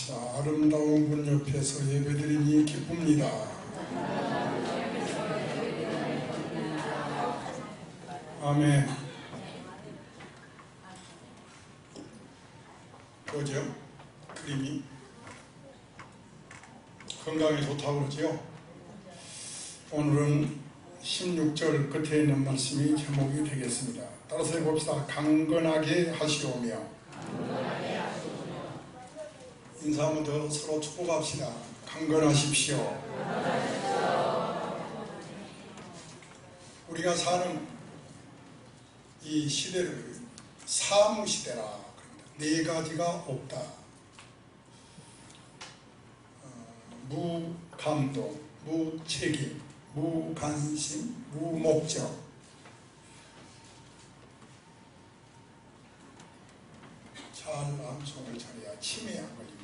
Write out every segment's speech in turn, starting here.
자, 아름다운 분 옆에서 예배드리니 기쁩니다. 아멘. 그죠? 그림이 건강에 좋다고 그러죠? 오늘은 16절 끝에 있는 말씀이 제목이 되겠습니다. 따라서 해봅시다. 강건하게 하시오며. 인사 한번 더 서로 축복합시다. 강건하십시오. 우리가 사는 이 시대를 사무시대라. 네 가지가 없다. 무감동, 무책임, 무관심, 무목적. 잘 암송을 잘해야 치매에 안 걸립니다.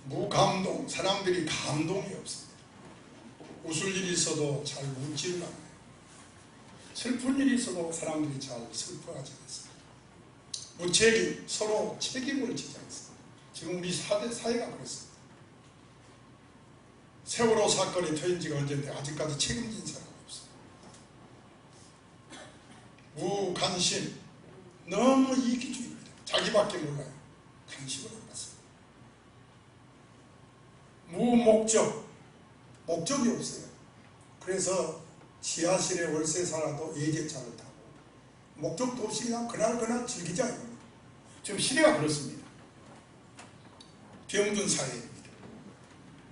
무감동, 사람들이 감동이 없습니다. 웃을 일이 있어도 잘 웃지를 않아요. 슬픈 일이 있어도 사람들이 잘 슬퍼하지 않습니다. 무책임, 서로 책임을 지지 않습니다. 지금 우리 사회가 그렇습니다. 세월호 사건이 터진 지가 언제인데 아직까지 책임진 사람이 없어요. 무관심, 너무 이기주의입니다. 자기밖에 몰라요. 관심을 안 받습니다. 무목적, 목적이 없어요. 그래서 지하실에 월세 살아도 예제차를 타고 목적도 없이 그냥 그날 즐기자 이겁니다. 지금 시대가 그렇습니다. 병든 사회입니다.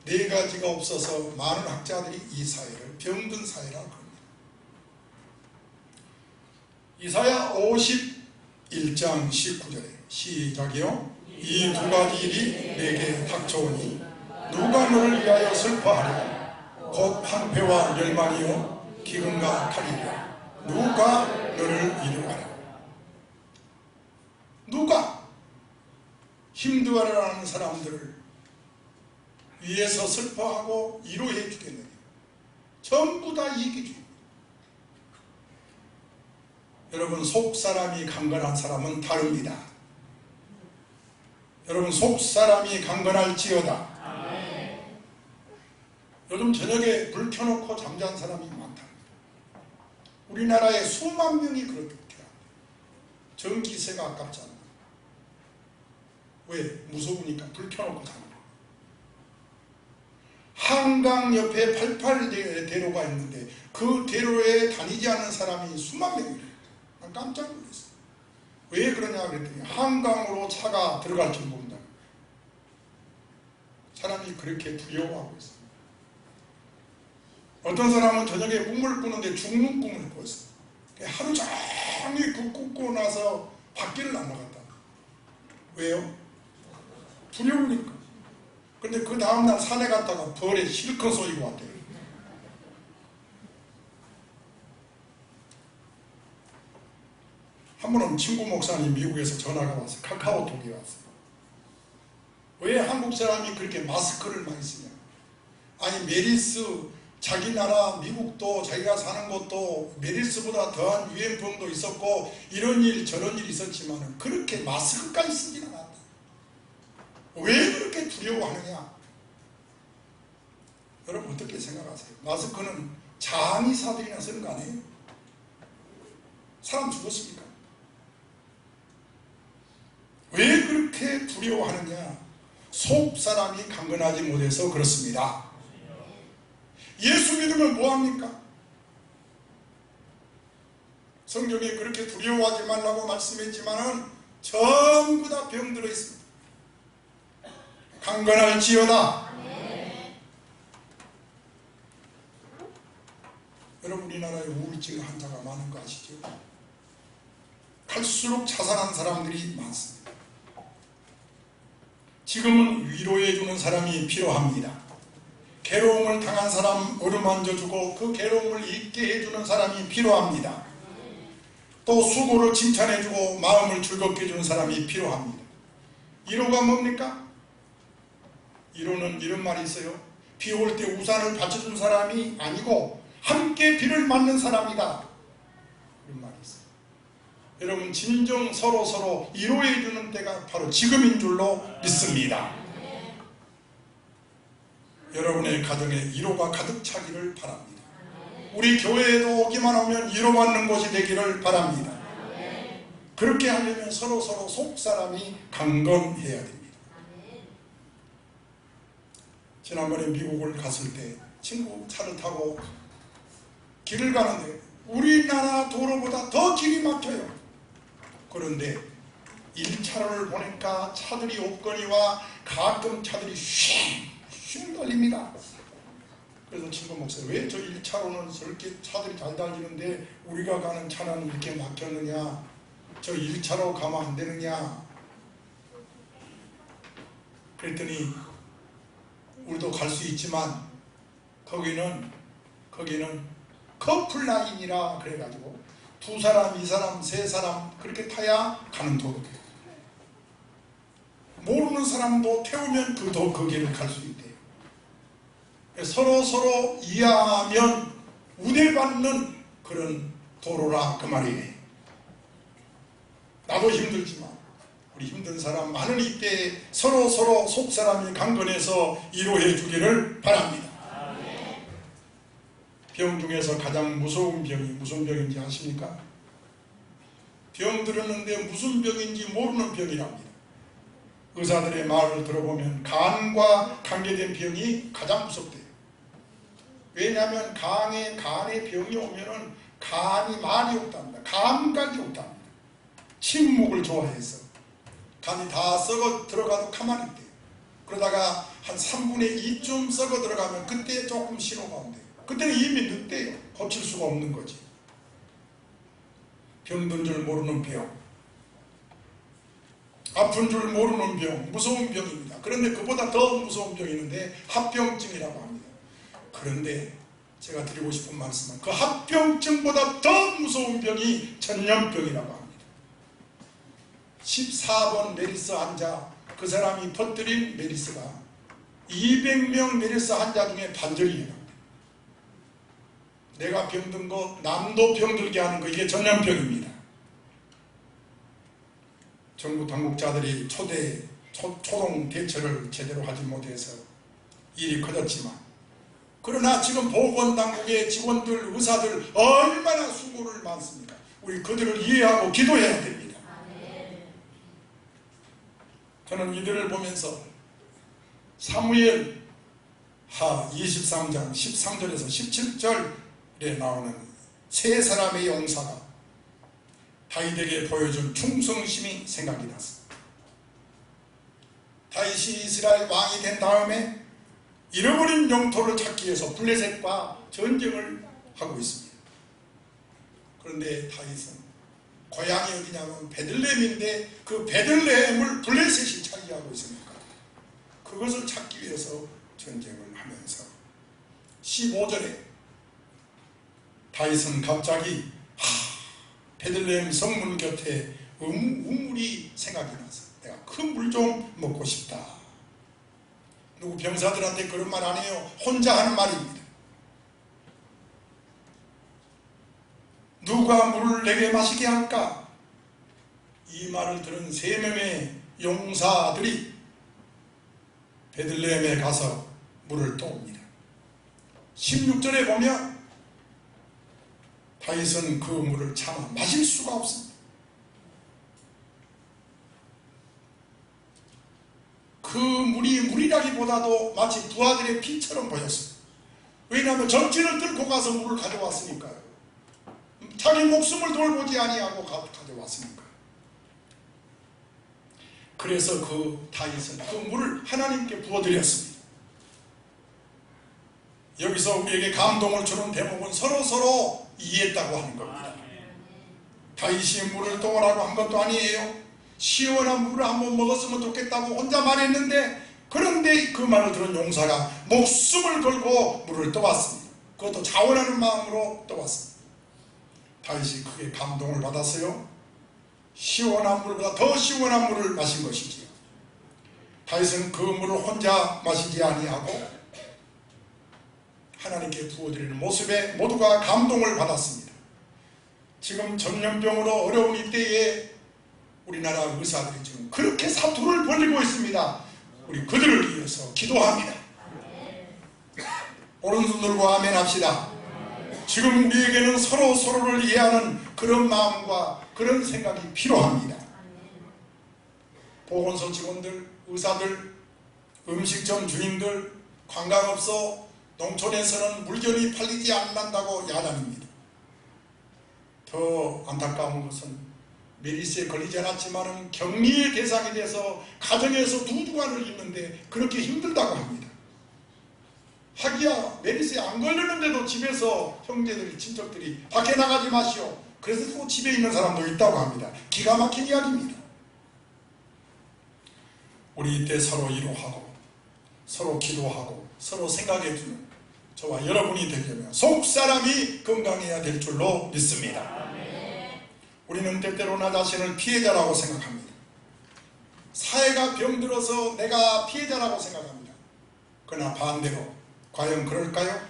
네 가지가 없어서 많은 학자들이 이 사회를 병든 사회라고 합니다. 이사야 51장 19절에 시작이요. 이 두 가지 일이 내게 닥쳐오니 누가 너를 위하여 슬퍼하랴. 곧 황폐와 멸망이요 기근과 칼이랴. 누가 너를 위로하랴. 누가 힘들어하는 사람들을 위해서 슬퍼하고 위로해 주겠느냐. 전부 다 이기주의입니다. 여러분, 속사람이 강건한 사람은 다릅니다. 여러분, 속사람이 강건할지어다. 요즘 저녁에 불 켜놓고 잠자는 사람이 많다. 우리나라에 수만 명이 그렇게 합니다. 전기세가 아깝지 않나. 왜? 무서우니까 불 켜놓고 자는 거예요. 한강 옆에 88대로가 있는데 그 대로에 다니지 않는 사람이 수만 명이래요. 난 깜짝 놀랐어요. 왜 그러냐 그랬더니 한강으로 차가 들어갈 줄 모른다. 사람이 그렇게 두려워하고 있어요. 어떤 사람은 저녁에 꿈을 꾸는데 죽는 꿈을 꿨어요. 하루 종일 그 꿈꾸고 나서 밖에를 안 나갔다. 왜요? 두려우니까. 근데 그 다음날 산에 갔다가 벌에 실컷 쏘이고 왔대요. 한 번은 친구 목사님 미국에서 전화가 왔어요. 카카오톡이 왔어요. 왜 한국 사람이 그렇게 마스크를 많이 쓰냐. 아니 메리스, 자기 나라 미국도 자기가 사는 곳도 메리스보다 더한 유행병도 있었고 이런 일 저런 일이 있었지만 그렇게 마스크까지 쓰지는 않았다. 왜 그렇게 두려워하느냐. 여러분 어떻게 생각하세요? 마스크는 장의사들이나 쓰는 거 아니에요? 사람 죽었습니까? 왜 그렇게 두려워하느냐. 속사람이 강건하지 못해서 그렇습니다. 예수 믿으면 뭐합니까? 성경에 그렇게 두려워하지 말라고 말씀했지만은 전부 다 병들어 있습니다. 강건할지어다. 여러분 우리나라에 우울증 환자가 많은 거 아시죠? 갈수록 자살한 사람들이 많습니다. 지금은 위로해주는 사람이 필요합니다. 괴로움을 당한 사람 어루만져주고 그 괴로움을 잊게 해주는 사람이 필요합니다. 또 수고를 칭찬해주고 마음을 즐겁게 해주는 사람이 필요합니다. 위로가 뭡니까? 위로는 이런 말이 있어요. 비 올 때 우산을 받쳐준 사람이 아니고 함께 비를 맞는 사람이다. 이런 말이 있어요. 여러분 진정 서로 위로해 주는 때가 바로 지금인 줄로 믿습니다. 여러분의 가정에 위로가 가득 차기를 바랍니다. 우리 교회에도 오기만 하면 위로받는 곳이 되기를 바랍니다. 그렇게 하려면 서로 속사람이 강건해야 됩니다. 지난번에 미국을 갔을 때 친구 차를 타고 길을 가는데 우리나라 도로보다 더 길이 막혀요. 그런데 1차로를 보니까 차들이 없거니와 가끔 차들이 쉥 달립니다. 그래서 친구 목사님, 왜 저 1차로는 저렇게 차들이 잘 달리는데 우리가 가는 차는 이렇게 막혔느냐, 저 1차로 가면 안 되느냐. 그랬더니 우리도 갈 수 있지만 거기는 커플라인이라 그래가지고 2사람, 2사람, 3사람 그렇게 타야 가는 도로예요. 모르는 사람도 태우면 그 길을 갈 수 있대요. 서로 이해하면 우대받는 그런 도로라 그 말이에요. 나도 힘들지만 우리 힘든 사람 많은 이때에 서로 속사람이 강건해서 위로해 주기를 바랍니다. 병 중에서 가장 무서운 병이 무슨 병인지 아십니까? 병 들었는데 무슨 병인지 모르는 병이랍니다. 의사들의 말을 들어보면 간과 관계된 병이 가장 무섭대요. 왜냐하면 간에 병이 오면은 간이 말이 없답니다. 감각이 없답니다. 침묵을 좋아해서 간이 다 썩어 들어가도 가만히 있대요. 그러다가 한 3분의 2쯤 썩어 들어가면 그때 조금 신호가 온대요. 그때는 이미 늦대요. 고칠 수가 없는 거지. 병든 줄 모르는 병, 아픈 줄 모르는 병, 무서운 병입니다. 그런데 그보다 더 무서운 병이 있는데 합병증이라고 합니다. 그런데 제가 드리고 싶은 말씀은 그 합병증보다 더 무서운 병이 전염병이라고 합니다. 14번 메르스 환자, 그 사람이 퍼뜨린 메르스가 200명 메르스 환자 중에 반절이에요. 내가 병든 거 남도 병들게 하는 거, 이게 전염병입니다. 정부 당국자들이 초동 대처를 제대로 하지 못해서 일이 커졌지만, 그러나 지금 보건당국의 직원들, 의사들 얼마나 수고를 많습니까? 우리 그들을 이해하고 기도해야 됩니다. 저는 이들을 보면서 사무엘 하 23장 13절에서 17절에 나오는 세 사람의 용사가 다윗에게 보여준 충성심이 생각이 났습니다. 다윗이 이스라엘 왕이 된 다음에 잃어버린 영토를 찾기 위해서 블레셋과 전쟁을 하고 있습니다. 그런데 다윗은 고향이 어디냐면 베들레헴인데 그 베들레헴을 블레셋이 차지하고 있으니까 그것을 찾기 위해서 전쟁을 하면서 15절에 다윗은 갑자기 베들레헴 성문 곁에 우물이 생각이 나서 내가 큰 물 좀 먹고 싶다. 누구 병사들한테 그런 말 안 해요. 혼자 하는 말입니다. 누가 물을 내게 마시게 할까? 이 말을 들은 3명의 용사들이 베들레헴에 가서 물을 떠옵니다. 16절에 보면 다윗은 그 물을 참아 마실 수가 없습니다. 그 물이 물이라기보다도 마치 두 아들의 피처럼 보였습니다. 왜냐하면 정치를 뚫고 가서 물을 가져왔으니까요. 자기 목숨을 돌보지 아니하고 가져왔으니까. 그래서 그 다윗은 그 물을 하나님께 부어드렸습니다. 여기서 우리에게 감동을 주는 대목은 서로 이해했다고 하는 겁니다. 다윗이 물을 떠오라고 한 것도 아니에요. 시원한 물을 한번 먹었으면 좋겠다고 혼자 말했는데, 그런데 그 말을 들은 용사가 목숨을 걸고 물을 떠왔습니다. 그것도 자원하는 마음으로 떠왔습니다. 다윗이 크게 감동을 받았어요. 시원한 물보다 더 시원한 물을 마신 것이지요. 다윗은 그 물을 혼자 마시지 아니하고 하나님께 부어드리는 모습에 모두가 감동을 받았습니다. 지금 전염병으로 어려운 이때에 우리나라 의사들이 지금 그렇게 사투를 벌이고 있습니다. 우리 그들을 위해서 기도합니다. 오른손 들고 아멘 합시다. 지금 우리에게는 서로를 이해하는 그런 마음과 그런 생각이 필요합니다. 보건소 직원들, 의사들, 음식점 주인들, 관광업소, 농촌에서는 물건이 팔리지 않는다고 야단입니다. 더 안타까운 것은 메리스에 걸리지 않았지만 격리의 대상이 돼서 가정에서 두두관을 입는데 그렇게 힘들다고 합니다. 하기야 메리스에 안 걸렸는데도 집에서 형제들이 친척들이 밖에 나가지 마시오. 그래서 또 집에 있는 사람도 있다고 합니다. 기가 막힌 이야기입니다. 우리 이때 서로 위로하고 서로 기도하고 서로 생각해주는 저와 여러분이 되려면 속사람이 건강해야 될 줄로 믿습니다. 우리는 때때로 나 자신을 피해자라고 생각합니다. 사회가 병들어서 내가 피해자라고 생각합니다. 그러나 반대로 과연 그럴까요?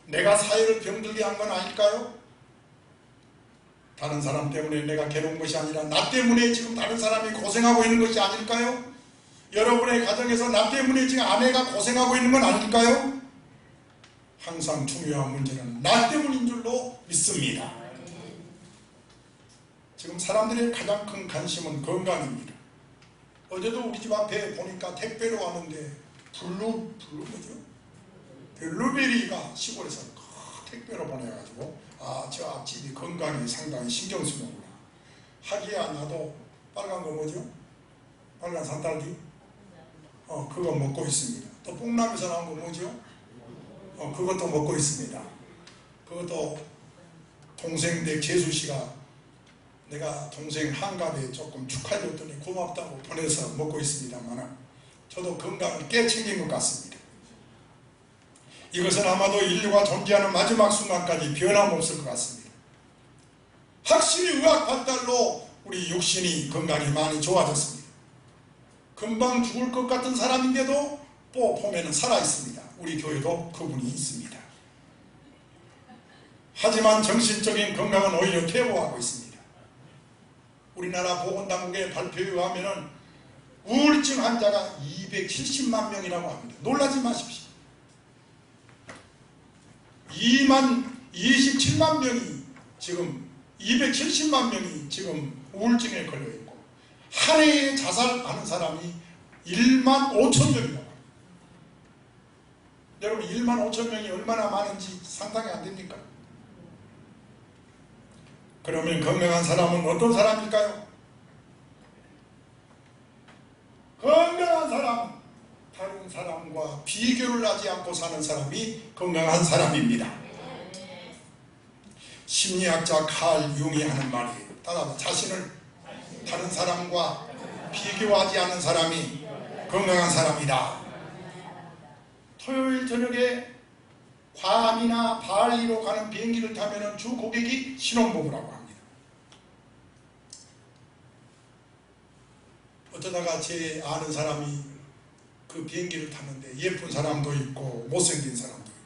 내가 사회를 병들게 한 건 아닐까요? 다른 사람 때문에 내가 괴로운 것이 아니라 나 때문에 지금 다른 사람이 고생하고 있는 것이 아닐까요? 여러분의 가정에서 나 때문에 지금 아내가 고생하고 있는 건 아닐까요? 항상 중요한 문제는 나 때문인 줄로 믿습니다. 지금 사람들의 가장 큰 관심은 건강입니다. 어제도 우리 집 앞에 보니까 택배로 왔는데 블루베리가 시골에서 택배로 보내가지고 저 앞집이 건강에 상당히 신경 쓰는구나. 하기야 나도 빨간 거 뭐죠? 빨간 산딸기? 그거 먹고 있습니다. 또 뽕나무에서 나온 거 뭐죠? 그것도 먹고 있습니다. 그것도 동생 내 재수씨가 내가 동생 한갑에 조금 축하해줬더니 고맙다고 보내서 먹고 있습니다만 저도 건강을 꽤 챙긴 것 같습니다. 이것은 아마도 인류가 존재하는 마지막 순간까지 변함없을 것 같습니다. 확실히 의학 발달로 우리 육신이 건강이 많이 좋아졌습니다. 금방 죽을 것 같은 사람인데도 또 보면은 살아있습니다. 우리 교회도 그분이 있습니다. 하지만 정신적인 건강은 오히려 퇴보하고 있습니다. 우리나라 보건당국의 발표에 의하면 우울증 환자가 270만 명이라고 합니다. 놀라지 마십시오. 27만 명이 지금 270만 명이 지금 우울증에 걸려있고 한 해에 자살하는 사람이 1만 5천 명이라고 합니다. 여러분 1만 5천 명이 얼마나 많은지 상상이 안 됩니까? 그러면 건강한 사람은 어떤 사람일까요? 건강한 사람은 다른 사람과 비교를 하지 않고 사는 사람이 건강한 사람입니다. 심리학자 칼 융이 하는 말이에요. 따라서 자신을 다른 사람과 비교하지 않는 사람이 건강한 사람이다. 토요일 저녁에 괌이나 발리로 가는 비행기를 타면 주 고객이 신혼부부라고 합니다. 어쩌다가 제 아는 사람이 그 비행기를 탔는데 예쁜 사람도 있고 못생긴 사람도 있고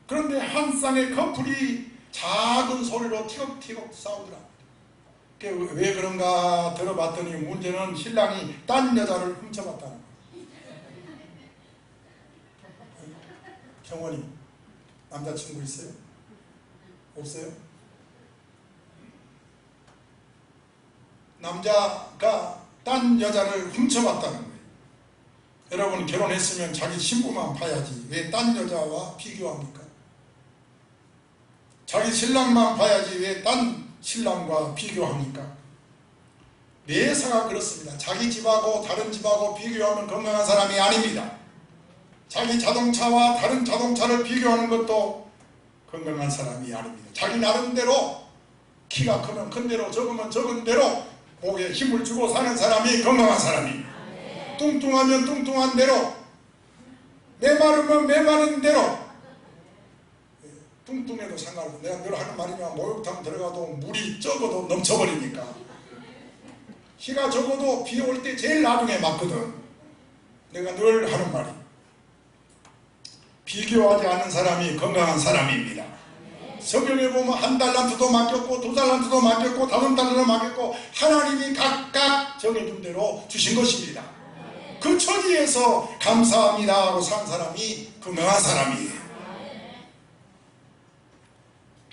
그런데 한 쌍의 커플이 작은 소리로 티격태격 싸우더라. 왜 그런가 들어봤더니 문제는 신랑이 딴 여자를 훔쳐봤다는 거예요. 경원이 남자친구 있어요? 없어요? 남자가 딴 여자를 훔쳐봤다는 거예요. 여러분 결혼했으면 자기 신부만 봐야지 왜 딴 여자와 비교합니까? 자기 신랑만 봐야지 왜 딴 신랑과 비교합니까? 매사가 그렇습니다. 자기 집하고 다른 집하고 비교하면 건강한 사람이 아닙니다. 자기 자동차와 다른 자동차를 비교하는 것도 건강한 사람이 아닙니다. 자기 나름대로 키가 크면 큰 대로 적으면 적은 대로 목에 힘을 주고 사는 사람이 건강한 사람입니다. 뚱뚱하면 뚱뚱한 대로 메마르면 메마른 대로 뚱뚱해도 상관없고 내가 늘 하는 말이면 목욕탕 들어가도 물이 적어도 넘쳐버리니까 키가 적어도 비 올 때 제일 나중에 맞거든. 내가 늘 하는 말이 비교하지 않는 사람이 건강한 사람입니다. 성경에 보면 1달란트도 맡겼고 2달란트도 맡겼고 5달란트도 맡겼고 하나님이 각각 정해준 대로 주신 것입니다. 그 처지에서 감사합니다 하고 산 사람이 건강한 사람이에요.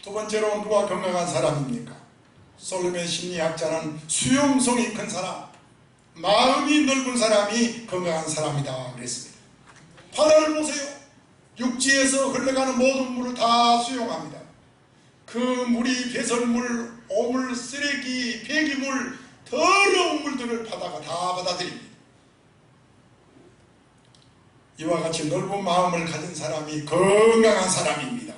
두 번째로 누가 건강한 사람입니까? 솔로몬 심리학자는 수용성이 큰 사람, 마음이 넓은 사람이 건강한 사람이다 그랬습니다. 바다를 보세요. 육지에서 흘러가는 모든 물을 다 수용합니다. 그 물이 배설물, 오물, 쓰레기, 폐기물, 더러운 물들을 바다가 다 받아들입니다. 이와 같이 넓은 마음을 가진 사람이 건강한 사람입니다.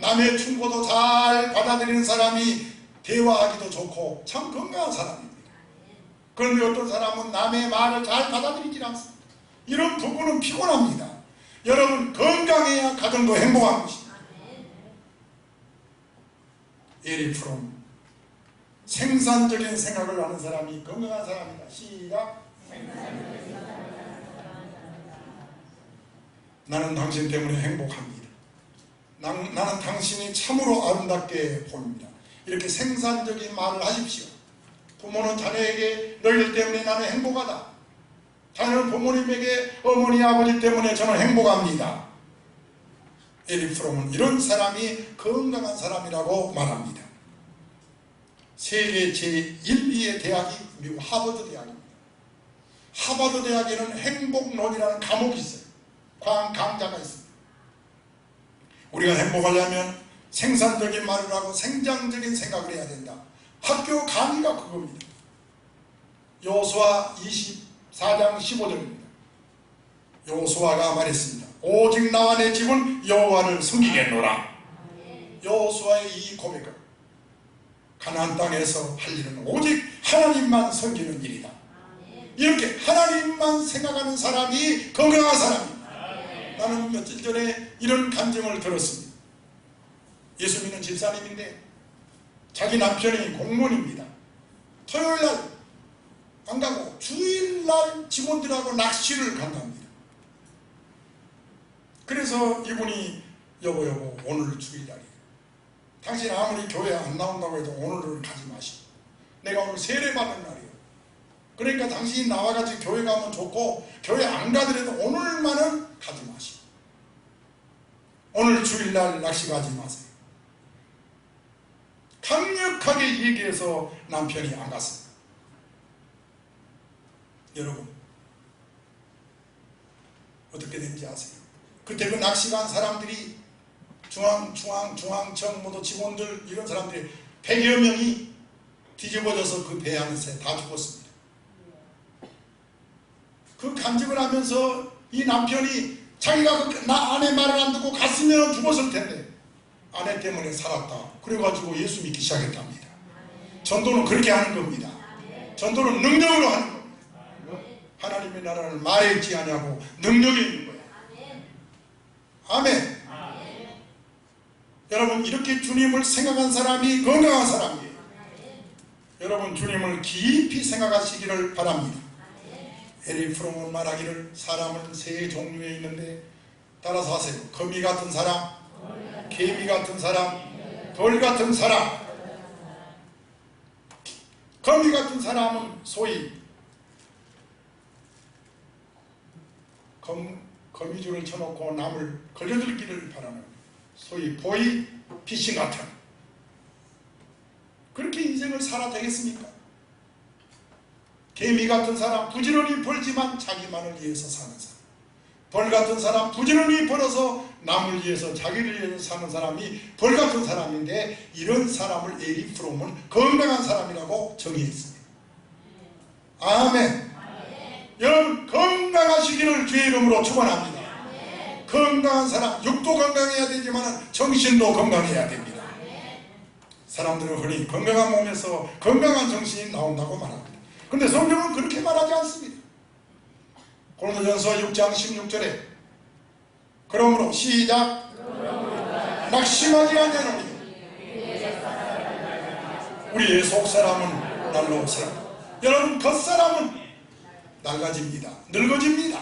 남의 충고도 잘 받아들이는 사람이 대화하기도 좋고 참 건강한 사람입니다. 그런데 어떤 사람은 남의 말을 잘 받아들이지 않습니다. 이런 부부는 피곤합니다. 여러분, 건강해야 가정도 행복한 것입니다. 에릭 프롬, 생산적인 생각을 하는 사람이 건강한 사람이다. 시작. 나는 당신 때문에 행복합니다. 나는 당신이 참으로 아름답게 보입니다. 이렇게 생산적인 말을 하십시오. 부모는 자녀에게 너희들 때문에 나는 행복하다. 자녀는 부모님에게 어머니 아버지 때문에 저는 행복합니다. 에릭 프롬은 이런 사람이 건강한 사람이라고 말합니다. 세계 제1, 2의 대학이 미국 하버드 대학입니다. 하버드 대학에는 행복론이라는 과목이 있어요. 강좌가 있습니다. 우리가 행복하려면 생산적인 말을 하고 생장적인 생각을 해야 된다. 학교 강의가 그겁니다. 여호수아 24장 15절입니다. 여호수아가 말했습니다. 오직 나와 내 집은 여호와를 섬기겠노라. 여호수아의 이 고백은 가나안 땅에서 할 일은 오직 하나님만 섬기는 일이다. 이렇게 하나님만 생각하는 사람이 건강한 사람입니다. 나는 며칠 전에 이런 감정을 들었습니다. 예수 믿는 집사님인데 자기 남편이 공무원입니다. 토요일날 안 가고 주일날 직원들하고 낚시를 간답니다. 그래서 이분이 여보 오늘 주일날이에요. 당신 아무리 교회 안 나온다고 해도 오늘은 가지 마시고 내가 오늘 세례 받는 날이에요. 그러니까 당신이 나와가지고 교회 가면 좋고 교회 안 가더라도 오늘만은 가지 마시고 오늘 주일날 낚시 가지 마세요. 강력하게 얘기해서 남편이 안 갔습니다. 여러분 어떻게 된지 아세요? 그때 그 낚시 간 사람들이 중앙청 모두 직원들 이런 사람들이 100여 명이 뒤집어져서 그 배 안에서 다 죽었습니다. 그 간증을 하면서 이 남편이 자기가 나 아내 말을 안 듣고 갔으면 죽었을 텐데 아내 때문에 살았다. 그래가지고 예수 믿기 시작했답니다. 전도는 그렇게 하는 겁니다. 전도는 능력으로 하는 겁니다. 하나님의 나라를 말에 있지 않냐고 능력이 있는 거예요. 아멘. 여러분 이렇게 주님을 생각한 사람이 건강한 사람이에요. 여러분 주님을 깊이 생각하시기를 바랍니다. 에릭 프롬은 말하기를 사람은 세 종류에 있는데 따라서 하세요. 거미 같은 사람, 개미 같은 사람, 돌 같은 사람. 거미 같은 사람은 소위 거미줄을 쳐놓고 남을 걸려들기를 바라는 소위 보이 피싱 같은 그렇게 인생을 살아 되겠습니까? 개미 같은 사람 부지런히 벌지만 자기만을 위해서 사는 사람, 벌 같은 사람 부지런히 벌어서 남을 위해서 자기를 위해서 사는 사람이 벌 같은 사람인데 이런 사람을 에릭 프롬은 건강한 사람이라고 정의했습니다. 아멘. 여러분 건강하시기를 주의 이름으로 축원합니다. 건강한 사람, 육도 건강해야 되지만 정신도 건강해야 됩니다. 사람들은 흔히 건강한 몸에서 건강한 정신이 나온다고 말합니다. 그런데 성경은 그렇게 말하지 않습니다. 고린도전서 6장 16절에 그러므로 시작 낙심하지 않냐노니 우리의 속사람은 날로 새라. 여러분 겉사람은 낡아집니다. 늙어집니다.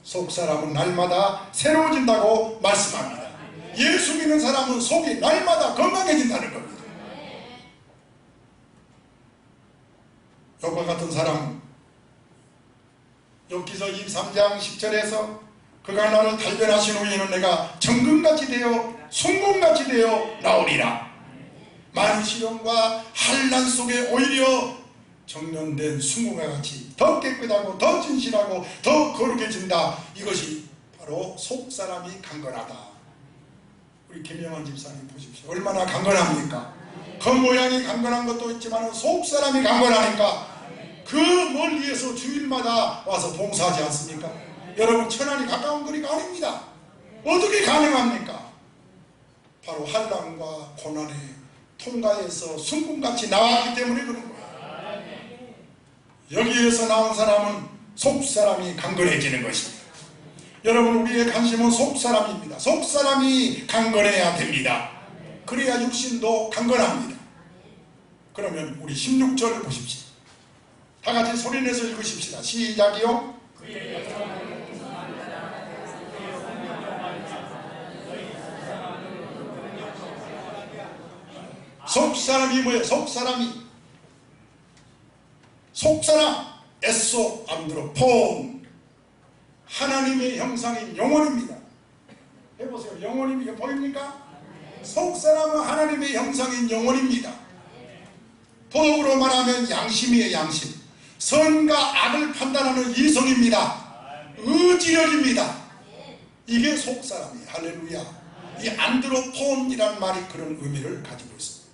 속사람은 날마다 새로워진다고 말씀합니다. 예수 믿는 사람은 속이 날마다 건강해진다는 겁니다. 욥과 같은 사람, 욥기서 23장 10절에서 그가 나를 달변하신 후에는 내가 정금같이 되어 순금같이 되어 나오리라. 많은 시련과 환난 속에 오히려 정련된 순금과 같이 더 깨끗하고 더 진실하고 더 거룩해진다. 이것이 바로 속사람이 강건하다. 우리 김영환 집사님 보십시오. 얼마나 강건합니까? 겉모양이 강건한 것도 있지만 속사람이 강건하니까 그 멀리에서 주일마다 와서 봉사하지 않습니까? 여러분, 천안이 가까운 거리가 아닙니다. 어떻게 가능합니까? 바로 환난과 고난에 통과해서 순금같이 나왔기 때문에 그런 거예요. 여기에서 나온 사람은 속사람이 강건해지는 것입니다. 여러분, 우리의 관심은 속사람입니다. 속사람이 강건해야 됩니다. 그래야 육신도 강건합니다. 그러면 우리 16절을 보십시오. 다 같이 소리내서 읽으십시다. 시작이요. 속사람이 뭐예요? 속사람 에소 안드로폰, 하나님의 형상인 영혼입니다. 해보세요. 영혼이 보입니까? 속사람은 하나님의 형상인 영혼입니다. 도덕으로 말하면 양심이에요. 양심. 선과 악을 판단하는 이성입니다. 의지력입니다. 이게 속사람이에요. 할렐루야. 이 안드로폰이라는 말이 그런 의미를 가지고 있습니다.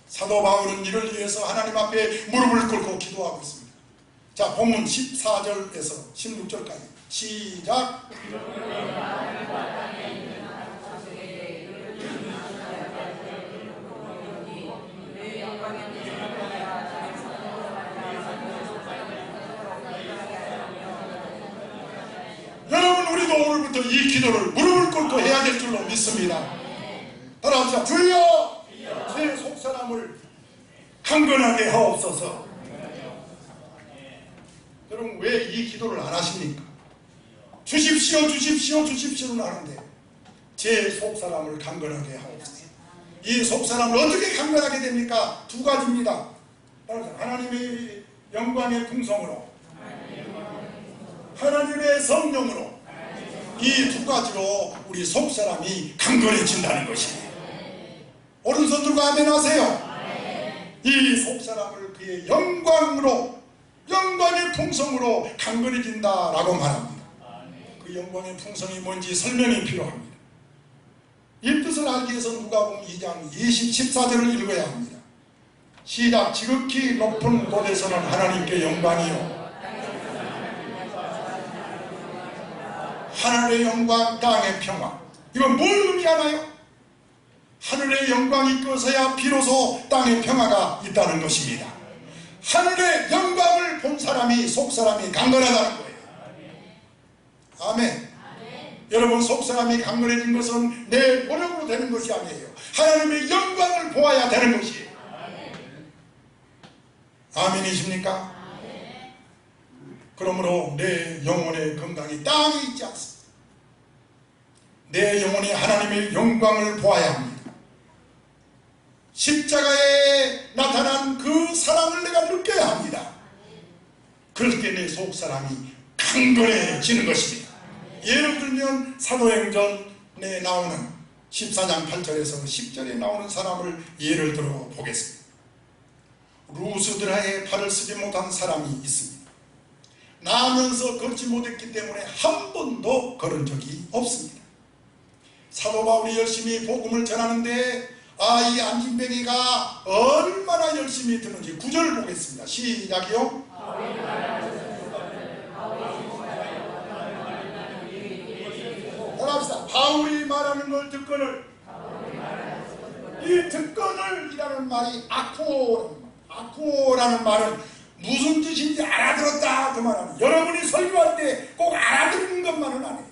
사도 바울은 이를 위해서 하나님 앞에 무릎을 꿇고 기도하고 있습니다. 자, 본문 14절에서 16절까지 시작. 여러분, 우리도 오늘부터 이 기도를 무릎을 꿇고 해야 될 줄로 믿습니다. 따라합시다. 주여, 제 속사람을 강건하게 하옵소서. 여러분, 왜 이 기도를 안 하십니까? 주십시오, 주십시오, 주십시오는 하는데 제 속사람을 강건하게 하옵소서. 이 속사람을 어떻게 강건하게 됩니까? 두 가지입니다. 하나님의 영광의 풍성으로, 하나님의 성령으로, 이 두 가지로 우리 속사람이 강건해진다는 것입니다. 오른손 들고 아멘 하세요. 이 속사람을 그의 영광으로, 영광의 풍성으로 강건해진다라고 말합니다. 그 영광의 풍성이 뭔지 설명이 필요합니다. 이 뜻을 알기 위해서 누가복음 2장 14절을 읽어야 합니다. 시작. 지극히 높은 곳에서는 하나님께 영광이요, 하늘의 영광, 땅의 평화. 이건 뭘 의미하나요? 하늘의 영광이 있어야 비로소 땅의 평화가 있다는 것입니다. 하늘의 영광을 본 사람이, 속사람이 강건하다는 거예요. 아멘. 여러분, 속사람이 강건해진 것은 내 노력으로 되는 것이 아니에요. 하나님의 영광을 보아야 되는 것이에요. 아멘이십니까? 그러므로 내 영혼의 건강이 땅에 있지 않습니다. 내 영혼이 하나님의 영광을 보아야 합니다. 십자가에 나타난 그 사랑을 내가 느껴야 합니다. 그럴 때 내 속사람이 강건해지는 것입니다. 예를 들면 사도행전에 나오는 14장 8절에서 10절에 나오는 사람을 예를 들어 보겠습니다. 루스드라의 발을 쓰지 못한 사람이 있습니다. 나면서 걷지 못했기 때문에 한 번도 걸은 적이 없습니다. 사도 바울이 열심히 복음을 전하는데 이 안진뱅이가 얼마나 열심히 듣는지 9절 보겠습니다. 시작이요. 따라합시다. 바울이 말하는 걸 듣거늘. 이 듣거늘이라는 말이 아코라는 말은 무슨 뜻인지 알아들었다 그 말합니다. 여러분이 설교할 때 꼭 알아듣는 것만은 아니에요.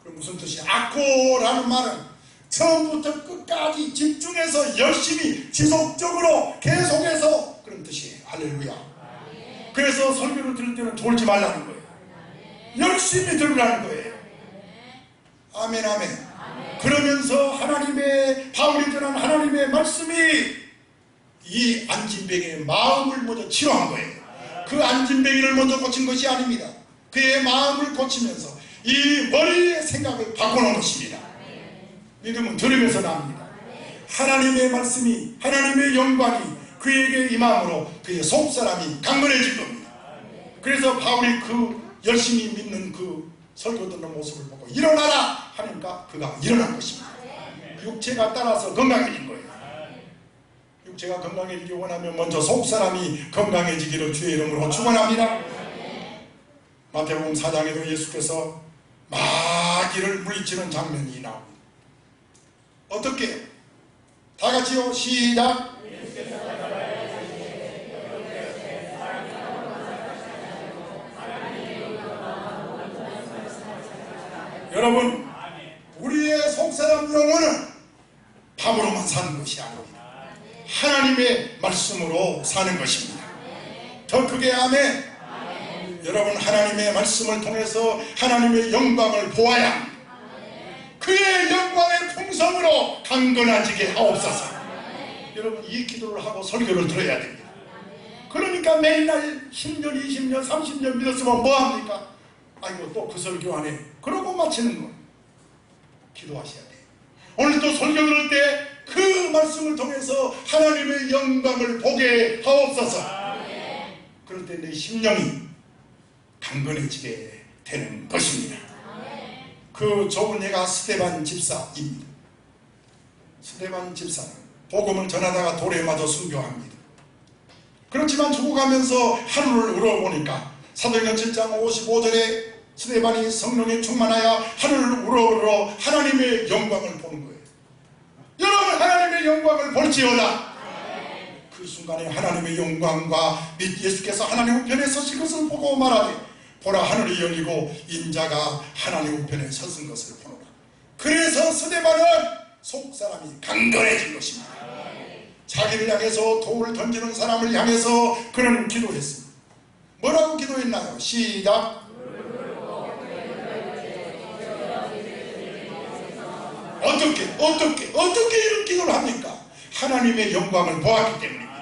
그럼 무슨 뜻이야? 아코라는 말은 처음부터 끝까지 집중해서 열심히 지속적으로 계속해서 그런 뜻이에요. 할렐루야. 그래서 설교를 들을 때는 졸지 말라는 거예요. 열심히 들으라는 거예요. 아멘 아멘. 그러면서 하나님의 바울이 전한 하나님의 말씀이 이 안진뱅이의 마음을 먼저 치료한 거예요. 그 안진뱅이를 먼저 고친 것이 아닙니다. 그의 마음을 고치면서 이 머리의 생각을 바꿔놓은 것입니다. 믿음은 들으면서 납니다. 하나님의 말씀이, 하나님의 영광이 그에게 임함으로 그의 속사람이 강건해진 겁니다. 그래서 바울이 그 열심히 믿는 그 설교 듣는 모습을 보고 일어나라 하니까 그가 일어난 것입니다. 육체가 따라서 건강해진 거예요. 육체가 건강해지기 원하면 먼저 속사람이 건강해지기를 주의 이름으로 축원합니다. 마태복음 4장에도 예수께서 마귀를 물리치는 장면이 나옵니다. 어떻게? 다 같이요. 시작. 여러분, 우리의 속사람 영혼은 밥으로만 사는 것이 아닙니다. 하나님의 말씀으로 사는 것입니다. 더 크게 아멘. 여러분, 하나님의 말씀을 통해서 하나님의 영광을 보아야 그의 영광의 풍성으로 강건해지게 하옵소서. 여러분, 이 기도를 하고 설교를 들어야 됩니다. 그러니까 매일날 10년, 20년, 30년 믿었으면 뭐합니까? 아이고, 또 그 설교 안 해. 그러고 마치는 거. 기도하셔야 돼요. 오늘도 설교 들을 때 그 말씀을 통해서 하나님의 영광을 보게 하옵소서. 그럴 때 내 심령이 강건해지게 되는 것입니다. 그 좁은 예가 스데반 집사입니다. 스데반 집사는 복음을 전하다가 돌에 맞아 순교합니다. 그렇지만 죽어가면서 하늘을 우러보니까 사도행전 7장 55절에 스데반이 성령에 충만하여 하늘을 우러러 하나님의 영광을 보는 거예요. 여러분, 하나님의 영광을 볼지어다. 그 순간에 하나님의 영광과 및 예수께서 하나님 우편에 서신 것을 보고 말하되 보라, 하늘이 열리고 인자가 하나님 우편에 서신 것을 보노라. 그래서 스데반은 속사람이 강건해진 것입니다. 자기를 향해서 돌을 던지는 사람을 향해서 그는 기도했습니다. 뭐라고 기도했나요? 시작. 어떻게 이런 기도를 합니까? 하나님의 영광을 보았기 때문입니다.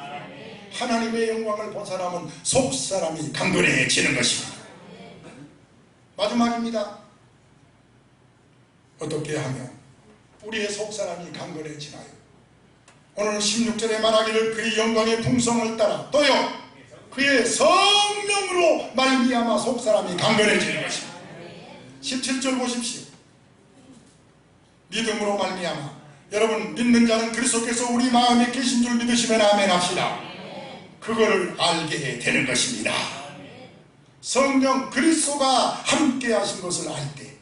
하나님의 영광을 본 사람은 속사람이 강건해지는 것입니다. 마지막입니다. 어떻게 하면 우리의 속사람이 강건해지나요? 오늘 16절에 말하기를 그의 영광의 풍성을 따라 또요 그의 성령으로 말미암아 속사람이 강건해지는 것입니다. 17절 보십시오. 믿음으로 말미암아. 여러분, 믿는 자는 그리스도께서 우리 마음에 계신 줄 믿으시면 아멘 합시다. 그거를 알게 되는 것입니다. 성령 그리스도가 함께 하신 것을 알 때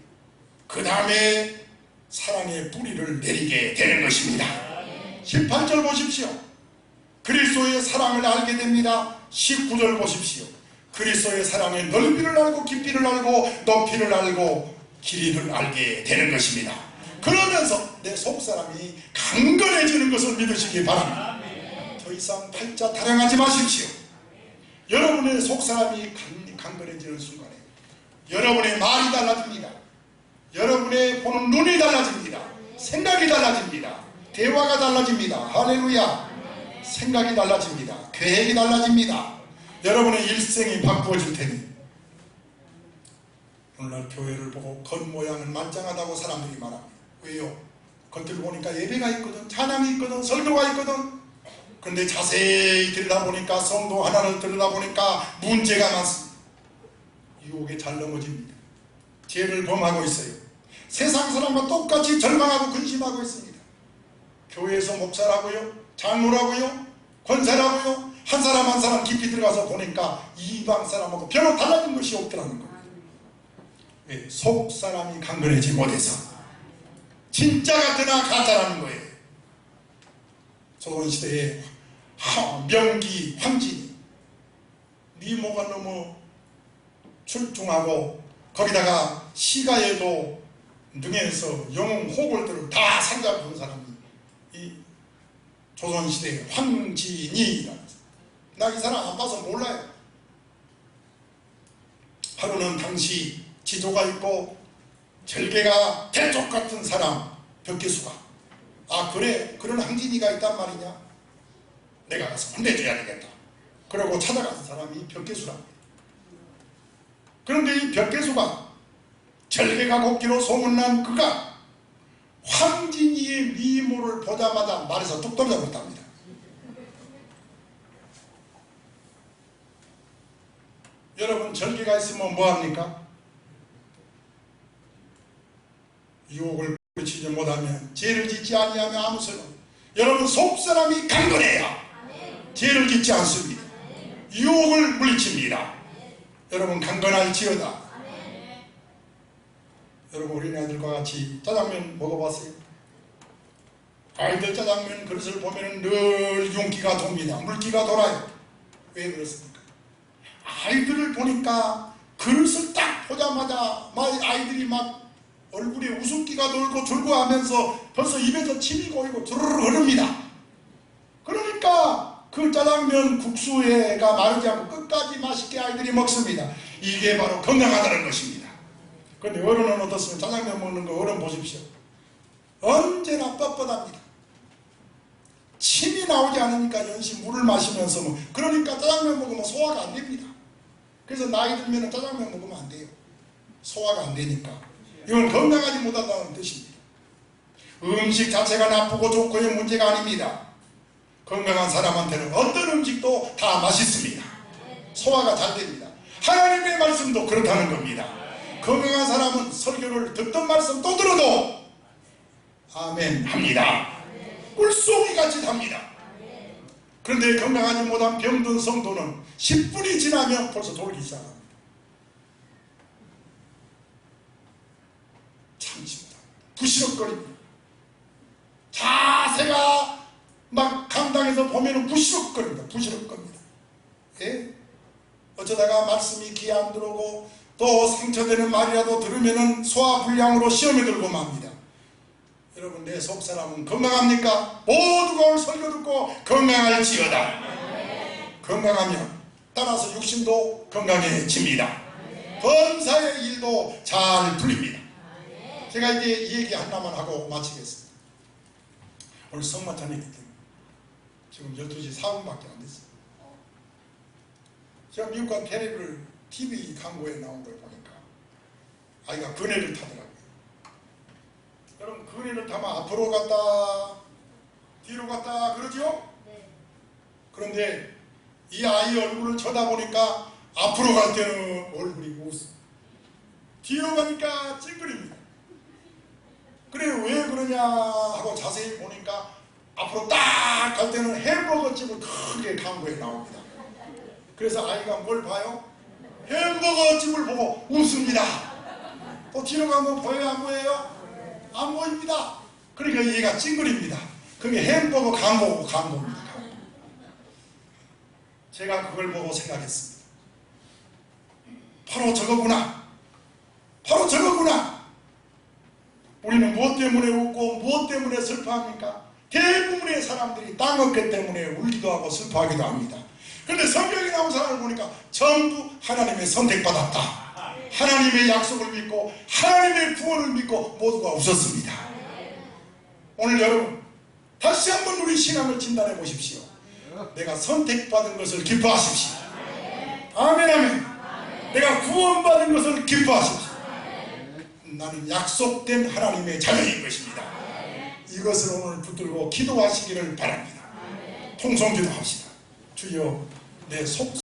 그 다음에 사랑의 뿌리를 내리게 되는 것입니다. 18절 보십시오. 그리스도의 사랑을 알게 됩니다. 19절 보십시오. 그리스도의 사랑의 넓이를 알고 깊이를 알고 높이를 알고 길이를 알게 되는 것입니다. 그러면서 내 속사람이 강건해지는 것을 믿으시기 바랍니다. 더 이상 팔자 타령하지 마십시오. 여러분의 속사람이 강건해지는 순간에 여러분의 말이 달라집니다. 여러분의 보는 눈이 달라집니다. 생각이 달라집니다. 대화가 달라집니다. 할렐루야. 생각이 달라집니다. 계획이 달라집니다. 여러분의 일생이 바꾸어질 테니 오늘날 교회를 보고 겉모양은 말짱하다고 사람들이 말합니다. 왜요? 겉을 보니까 예배가 있거든, 찬양이 있거든, 설교가 있거든. 그런데 자세히 들여다보니까, 성도 하나를 들여다보니까 문제가 많습니다. 유혹에 잘 넘어집니다. 죄를 범하고 있어요. 세상 사람과 똑같이 절망하고 근심하고 있습니다. 교회에서 목사라고요, 장로라고요, 권사라고요, 한 사람 한 사람 깊이 들어가서 보니까 이방 사람하고 별로 달라진 것이 없더라는 거예요. 왜? 속 사람이 강건해지지 못해서. 진짜 같으나 가짜라는 거예요. 조선시대에 명기 황진이 미모가 너무 출중하고 거기다가 시가에도 능해서 영웅 호골들을 다 상잡은 사람이 이 조선시대의 황진이라는 사람. 나 이 사람 안 봐서 몰라요. 하루는 당시 지도가 있고 절개가 대쪽 같은 사람 벽계수가 아 그래 그런 항진이가 있단 말이냐 내가 가서 혼내줘야 되겠다 그러고 찾아간 사람이 벽계수랍니다. 그런데 이 벽계수가 절개가 곱기로 소문난 그가 황진이의 미모를 보자마자 말에서 뚝 떨어졌답니다. 여러분 절개가 있으면 뭐합니까? 유혹을 그치지 못하면 죄를 짓지 아니하면 아무 소용. 여러분 속사람이 강건해야 죄를 짓지 않습니다. 유혹을 물리칩니다. 여러분 강건할지어다. 여러분 어린아이들과 같이 짜장면 먹어봤어요? 아이들 짜장면 그릇을 보면 늘 윤기가 돕니다. 물기가 돌아요. 왜 그렇습니까? 아이들을 보니까 그릇을 딱 보자마자 아이들이 막 얼굴에 웃음기가 돌고 줄고 하면서 벌써 입에서 침이 고이고 주르르 흐릅니다. 그러니까 그 짜장면 국수가 마르지 않고 끝까지 맛있게 아이들이 먹습니다. 이게 바로 건강하다는 것입니다. 그런데 어른은 어떻습니까? 짜장면 먹는 거 어른 보십시오. 언제나 뻣뻣합니다. 침이 나오지 않으니까 연신 물을 마시면서 그러니까 짜장면 먹으면 소화가 안 됩니다. 그래서 나이 들면 짜장면 먹으면 안 돼요. 소화가 안 되니까. 이건 건강하지 못하다는 뜻입니다. 음식 자체가 나쁘고 좋고의 문제가 아닙니다. 건강한 사람한테는 어떤 음식도 다 맛있습니다. 소화가 잘 됩니다. 하나님의 말씀도 그렇다는 겁니다. 건강한 사람은 설교를 듣던 말씀 또 들어도 아멘 합니다. 꿀송이같이 답니다. 그런데 건강하지 못한 병든 성도는 10분이 지나면 벌써 돌기 시작합니다. 참습니다. 부시럭거립니다. 자세가 막 강당에서 보면 부시럭거립니다. 부시럭거립니다. 예? 어쩌다가 말씀이 귀에 안 들어오고 또 상처되는 말이라도 들으면 소화불량으로 시험에 들고 맙니다. 여러분 내 속사람은 건강합니까? 모두가 오늘 설교 듣고 건강할지어다. 건강하면 따라서 육신도 건강해집니다. 범사의 일도 잘 풀립니다. 제가 이제 이 얘기 하나만 하고 마치겠습니다. 오늘 성마찬이기 때문에 지금 12시 4분밖에 안 됐어요. 제가 미국 간 테레비를 TV 광고에 나온 걸 보니까 아이가 그네를 타더라고요. 여러분 그네를 타면 앞으로 갔다 뒤로 갔다 그러죠? 그런데 이 아이 얼굴을 쳐다보니까 앞으로 갈 때는 얼굴이 웃어 뒤로 가니까 찡그립니다. 그래 왜 그러냐 하고 자세히 보니까 앞으로 딱 갈 때는 햄버거 집을 크게 광고에 나옵니다. 그래서 아이가 뭘 봐요? 햄버거 집을 보고 웃습니다. 또 뒤로 가면 보여요 안 보여요? 안 보입니다. 그러니까 얘가 찡그립니다. 그게 햄버거 광고입니다. 제가 그걸 보고 생각했습니다. 바로 저거구나. 바로 저거구나. 우리는 무엇 때문에 웃고 무엇 때문에 슬퍼합니까? 대부분의 사람들이 땅 얻기 때문에 울기도 하고 슬퍼하기도 합니다. 그런데 성경에 나온 사람을 보니까 전부 하나님의 선택받았다. 하나님의 약속을 믿고 하나님의 구원을 믿고 모두가 웃었습니다. 오늘 여러분 다시 한번 우리 신앙을 진단해 보십시오. 내가 선택받은 것을 기뻐하십시오. 아멘 아멘. 내가 구원받은 것을 기뻐하십시오. 나는 약속된 하나님의 자녀인 것입니다. 이것을 오늘 붙들고 기도하시기를 바랍니다. 통성기도 합시다. 주여 내 속